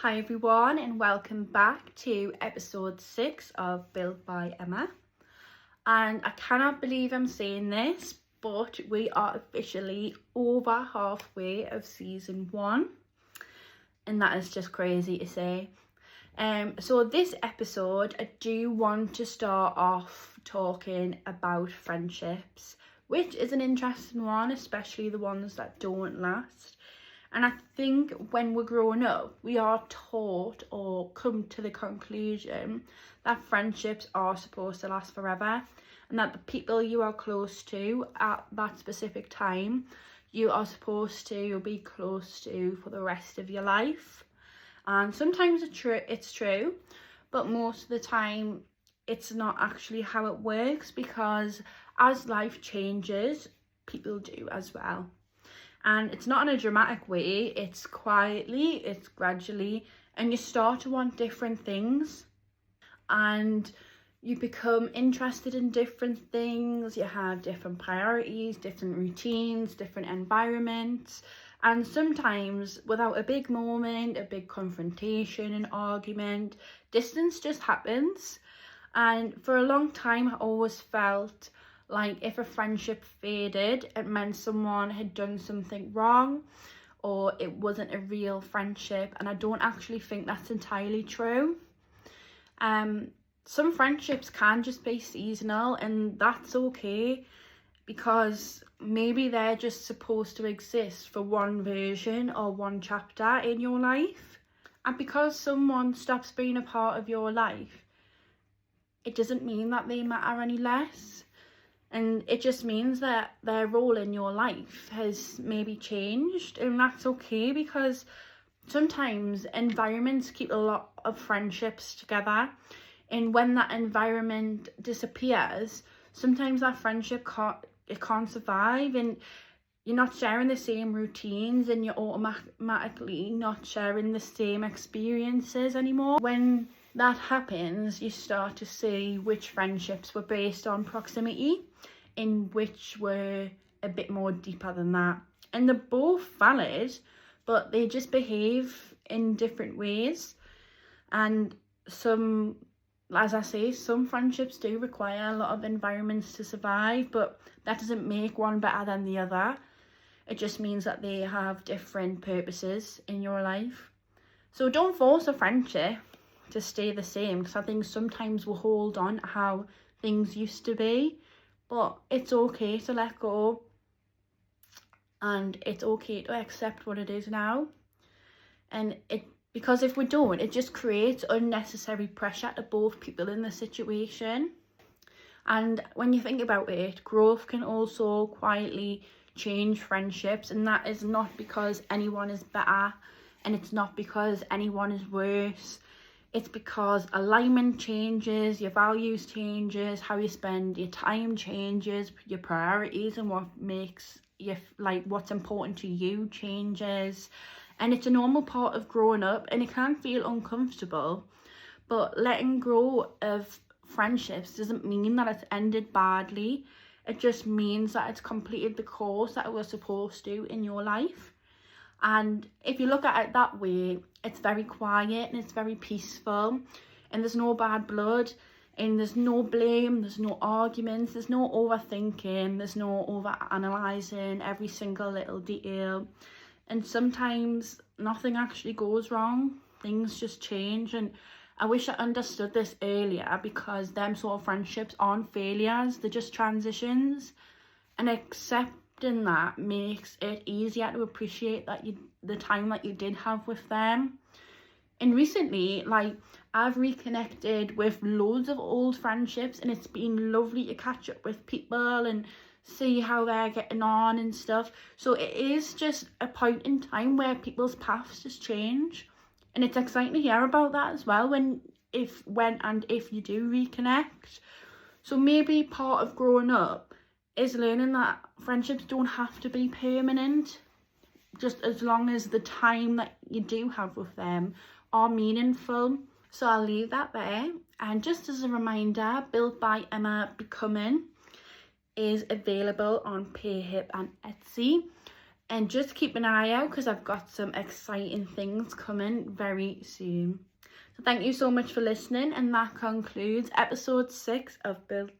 Hi everyone and welcome back to episode 6 of Built by Emma. And I cannot believe I'm saying this, but we are officially over halfway of season 1. And that is just crazy to say. So this episode, I do want to start off talking about friendships, which is an interesting one, especially the ones that don't last. And I think when we're growing up, we are taught or come to the conclusion that friendships are supposed to last forever, and that the people you are close to at that specific time, you are supposed to be close to for the rest of your life. And sometimes it's true, but most of the time it's not actually how it works, because as life changes, people do as well. And it's not in a dramatic way, it's quietly, it's gradually, and you start to want different things and you become interested in different things. You have different priorities, different routines, different environments, and sometimes without a big moment, a big confrontation, an argument, distance just happens. And for a long time I always felt like if a friendship faded, it meant someone had done something wrong or it wasn't a real friendship, and I don't actually think that's entirely true. Some friendships can just be seasonal, and that's okay, because maybe they're just supposed to exist for one version or one chapter in your life. And because someone stops being a part of your life, it doesn't mean that they matter any less. And it just means that their role in your life has maybe changed, and that's okay, because sometimes environments keep a lot of friendships together, and when that environment disappears, sometimes that friendship can't survive, and you're not sharing the same routines and you're automatically not sharing the same experiences anymore. When that happens, you start to see which friendships were based on proximity and which were a bit more deeper than that. And they're both valid, but they just behave in different ways. And some, as I say, some friendships do require a lot of environments to survive, but that doesn't make one better than the other. It just means that they have different purposes in your life. So don't force a friendship to stay the same, because I think sometimes we'll hold on to how things used to be, but it's okay to let go, and it's okay to accept what it is now. And because if we don't, it just creates unnecessary pressure to both people in the situation. And when you think about it, growth can also quietly change friendships, and that is not because anyone is better, and it's not because anyone is worse. It's because alignment changes, your values changes, how you spend your time changes, your priorities and what makes you, like, what's important to you changes. And it's a normal part of growing up, and it can feel uncomfortable, but letting go of friendships doesn't mean that it's ended badly. It just means that it's completed the course that it was supposed to in your life. And if you look at it that way, it's very quiet and it's very peaceful, and there's no bad blood, and there's no blame, there's no arguments, there's no overthinking, there's no over analysing every single little detail. And sometimes nothing actually goes wrong, things just change. And I wish I understood this earlier, because them sort of friendships aren't failures, they're just transitions. And accepting that makes it easier to appreciate that the time that you did have with them. And recently, like, I've reconnected with loads of old friendships, and it's been lovely to catch up with people and see how they're getting on and stuff. So it is just a point in time where people's paths just change, and it's exciting to hear about that as well when and if you do reconnect. So maybe part of growing up is learning that friendships don't have to be permanent, just as long as the time that you do have with them are meaningful. So I'll leave that there. And just as a reminder, Built by Emma Becoming is available on Payhip and Etsy. And just keep an eye out because I've got some exciting things coming very soon. So thank you so much for listening, and that concludes episode 6 of Built